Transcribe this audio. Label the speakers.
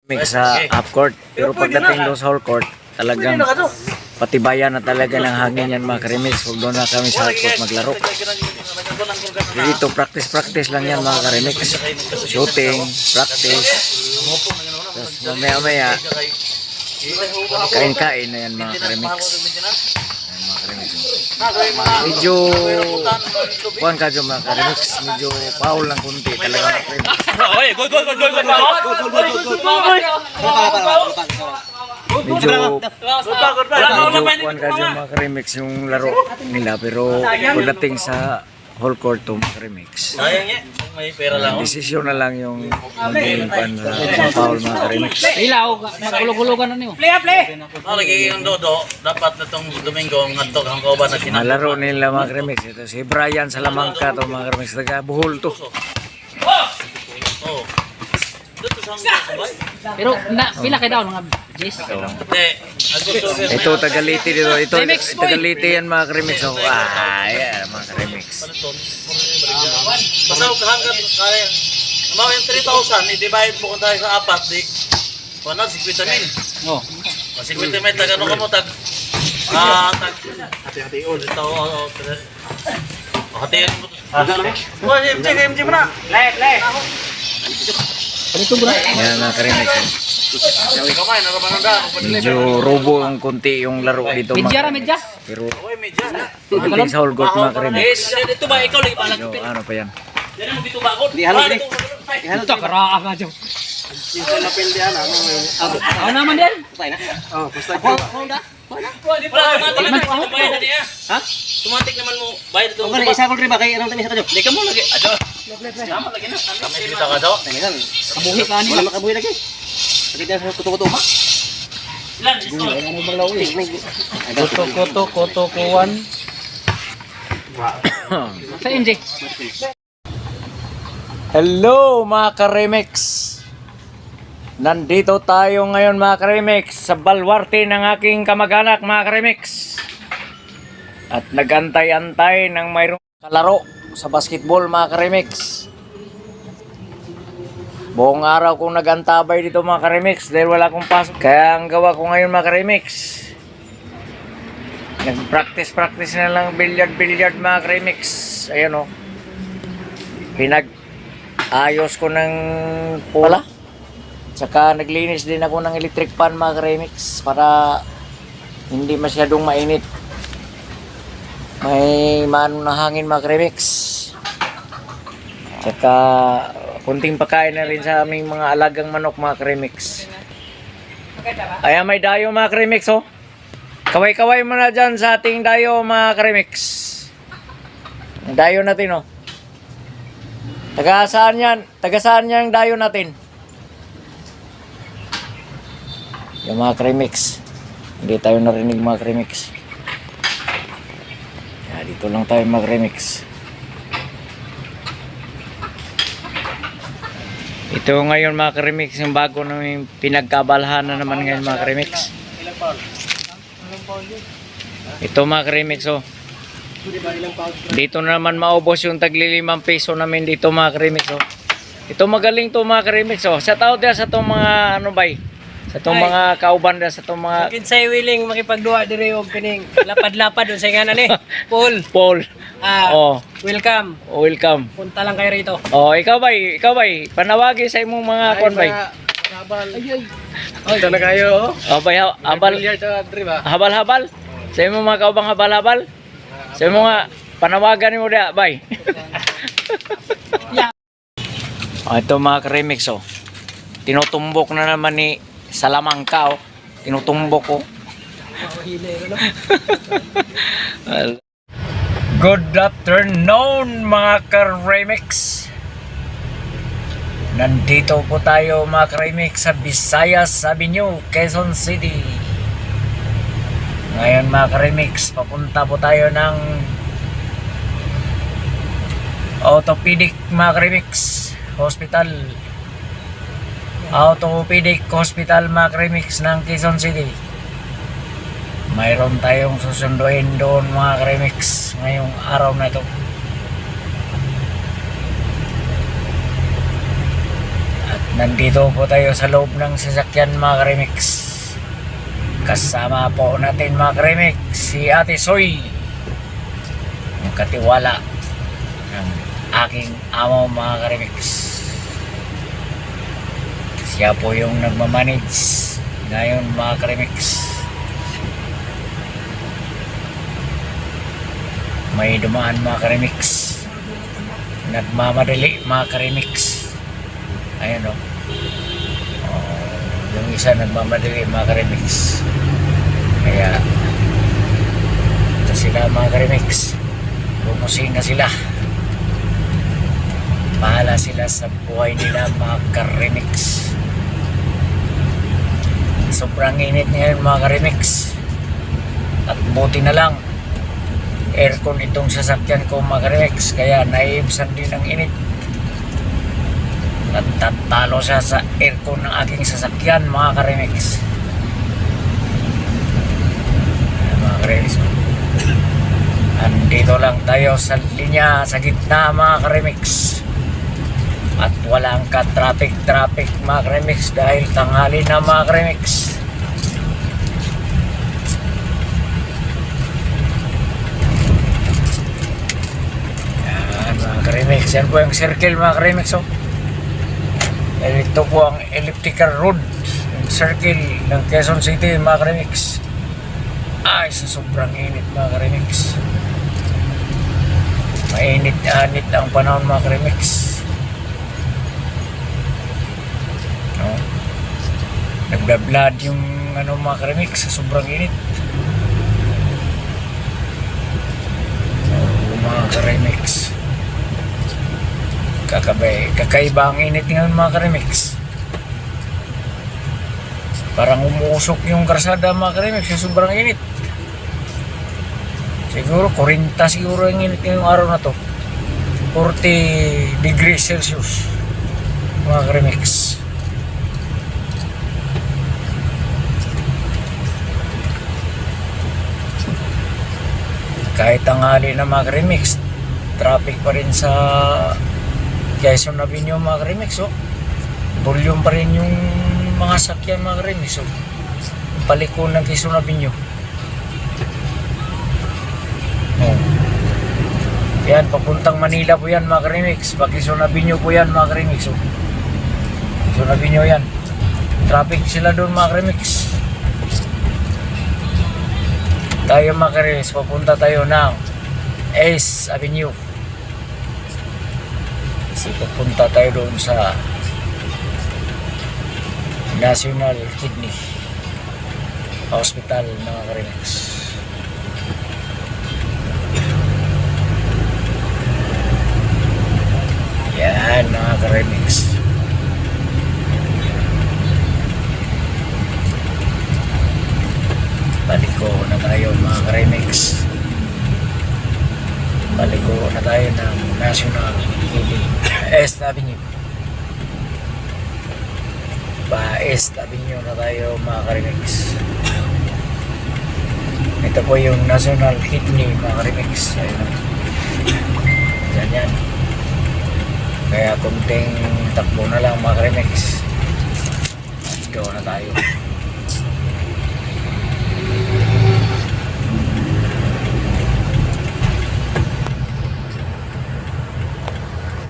Speaker 1: Mix sa half court, pero pagdating doon sa whole court, talagang patibayan na talaga ng hangin yan mga karimix. Huwag doon na kami sa half court maglaro. Dito practice lang yan mga karimix. Shooting, practice. Tapos mamaya kain-kain na yan mga karimix. Medyo kuhan ka dyan mga karimix. Medyo foul lang kunti talaga mga karimix. Medyo kuhan ka dyan mga karimix yung laro nila. Pero pagdating sa whole court to mga karimix,
Speaker 2: may pera lang.
Speaker 1: desisyon na lang yung magiging pan sa foul mga karimix.
Speaker 3: Ilaw, magulog-gulogan na niyo. Play.
Speaker 2: Lagi yung dodo, dapat na itong Domingo, ngadtog ang kauban na sinang.
Speaker 1: Malaro nila mga karimix. Ito si Brian Salamangka to mga karimix. Taga Buhol to.
Speaker 2: Oh. Dito sa hanggang.
Speaker 3: Pero pila kay daw mga Jess.
Speaker 1: Ito tagaliti dito. Ito tagaliti yan mga karimix. So, yan mga karimix.
Speaker 2: Basta hanggang kaya. Amaw yung 3,000, i-divide mo kung tayo sa apat, di. Wala, 50 min.
Speaker 3: Oh.
Speaker 2: 50 min, tag ano ka mo, tag. Hati-hati, ito, hati-hati mo. MJ mo na. Lay.
Speaker 1: Yan mga karimix.
Speaker 2: Sabi ka man, narabanan da.
Speaker 1: Medyo robo ang kunti yung laro dito mga
Speaker 3: Medya.
Speaker 1: pero
Speaker 2: Uy, medya na.
Speaker 1: pagdating sa whole court mga karimix.
Speaker 2: Dito ba, ikaw lagi pala.
Speaker 1: Medyo ano pa yan.
Speaker 2: Yan mo dito ba ako?
Speaker 3: Di halog ni. Ito karaa nga dyan. Ano naman din?
Speaker 2: Wala, tumatik naman mo bayad na niya. Ha? Tumatik naman mo bayad ito.
Speaker 4: Kung isa ko rin ba kay anong tamis sa tayo?
Speaker 2: Hindi ka mo lagi. Ado. Sama lagi na. Kami kita ka daw.
Speaker 3: Kabuhi ka niyo.
Speaker 4: Wala makabuhi lagi. Sakit na sa kuto-kuto ha?
Speaker 2: Ilan? Isko.
Speaker 3: Koto kuwan. Sa MJ.
Speaker 1: Hello mga karimix. Nandito tayo ngayon mga karimix sa balwarte ng aking kamag-anak mga karimix. At nagantay-antay ng mayroong kalaro sa basketball mga karimix. Buong araw kong nagantabay dito mga karimix dahil wala akong pasok. Kaya ang gawa ko ngayon mga karimix, nag-practice na lang billiard mga karimix. Ayan o. Ayos ko ng pula. Saka naglinis din ako ng electric fan mga karimix para hindi masyadong mainit. May manong na hangin mga karimix. Saka kunting pagkain na rin sa aming mga alagang manok mga karimix. Ayan may dayo mga karimix oh. Kaway-kaway mo na dyan sa ating dayo mga karimix. Ang dayo natin oh. Taga saan yan yung dayo natin? Yung mga karimix. Hindi tayo narinig mga karimix. Kaya dito lang tayo mga karimix. Ito ngayon mga karimix, yung bago namin pinagkabalahan na naman ngayon mga karimix. Ito mga karimix oh. Dito na naman maubos yung tagli-5 piso namin dito mga karimix oh. Ito magaling to mga karimix oh. Shout out din sa itong mga ano bay, sa itong mga kauban din, sa itong mga
Speaker 4: Kinsay willing makipagduwa dire og kining lapad-lapad sa nganan ni. Paul.
Speaker 1: oh,
Speaker 4: Welcome. Punta lang kayo rito.
Speaker 1: oh, ikaw bay panawagi sa imong mga kon bay.
Speaker 4: Ito na kayo.
Speaker 1: Oh bay, habal habal sa imong mga kaubang habal sa imong mga panawagan nimo dia bay. Oh, ito mga karimix oh. Tinutumbok na naman ni Salamangka oh. Tinutumbok ko. Good afternoon mga karimix. Nandito po tayo mga karimix sa Visayas Avenue, Quezon City. Ngayon mga karimix, papunta po tayo ng orthopedic mga karimix hospital. Orthopedic Hospital mga karimix ng Quezon City. Mayroon tayong susunduin doon mga karimix ngayong araw na ito. At nandito po tayo sa loob ng sasakyan mga Karimix. Kasama po natin mga Karimix si Ate Soy, ang katiwala ng aking amo mga Karimix. Siya po yung nagmamanage ngayon mga Karimix. May dumaan mga Karimix, nagmamadali mga Karimix. Ayan o. Yung isa nagmamadali mga Karimix. Kaya ito sila mga Karimix. Bumusing na sila. Bahala sila sa buhay nila mga Karimix. Sobrang init ngayon mga Karimix. At buti na lang aircon itong sasakyan ko mga Karimix, kaya naibsan din ng init. Natatalo siya sa aircon ng aking sasakyan mga Karimix. Mga Karimix, andito lang tayo sa linya sa gitna mga Karimix. At walang ka-traffic mga Karimix dahil tanghali na mga Karimix. Mga Karimix, yan po yung circle mga Karimix. Oh. Ito po ang elliptical road, yung circle ng Quezon City mga Karimix. Ay, sa sobrang init mga Karimix. Mainit-anit ang panahon mga Karimix. No? Nagbablad yung mga Karimix sa sobrang init. Mga Karimix, kakaiba ang init ngayon mga Karimix. Parang umuusok yung karsada mga Karimix sa sobrang init. Siguro 40 siguro ang init ngayong araw na to. 40 degrees Celsius mga Karimix. Kahit tanghali na mga Karimix, traffic pa rin sa Quezon Avenue mga Karimix. Oh. Volume pa rin yung mga sakyan mga Karimix. Oh. Paliko ng Quezon Avenue. Oh. Yan, papuntang Manila po yan mga Karimix. Pa Quezon Avenue po yan mga Karimix. Oh. Quezon Avenue yan. Traffic sila doon mga Karimix. Tayo mga Karimix, papunta tayo ng Ace Avenue. Kasi papunta tayo doon sa National Kidney Hospital mga Karimix. Yan mga Karimix. Paliko na tayo mga Karimix. Paliko na tayo ng National Kidney East Avenue. East Avenue na tayo mga Karimix. Ito po yung National Kidney mga Karimix. Ayun. Yan. Kaya kunting takbo na lang mga Karimix. Let's go na tayo.